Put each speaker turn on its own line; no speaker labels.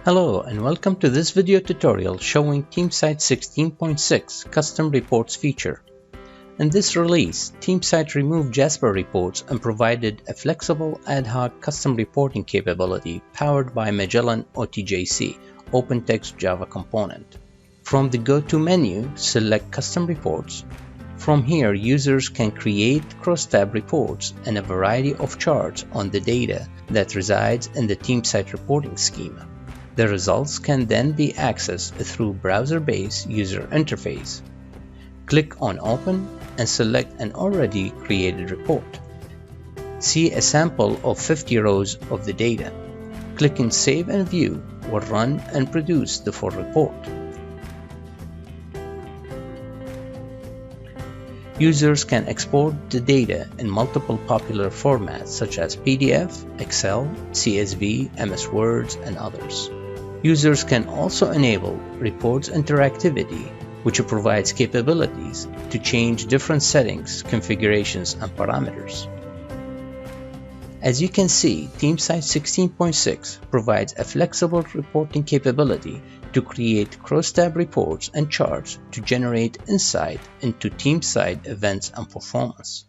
Hello and welcome to this video tutorial showing Teamsite 16.6 Custom Reports feature. In this release, Teamsite removed Jasper Reports and provided a flexible ad hoc custom reporting capability powered by Magellan OTJC, OpenText Java Component. From the Go-To menu, select Custom Reports. From here, users can create cross-tab reports and a variety of charts on the data that resides in the Teamsite reporting schema. The results can then be accessed through browser-based user interface. Click on Open and select an already created report. See a sample of 50 rows of the data. Click in Save and View will run and produce the full report. Users can export the data in multiple popular formats such as PDF, Excel, CSV, MS Words, and others. Users can also enable Reports Interactivity, which provides capabilities to change different settings, configurations, and parameters. As you can see, Teamsite 16.6 provides a flexible reporting capability to create cross-tab reports and charts to generate insight into Teamsite events and performance.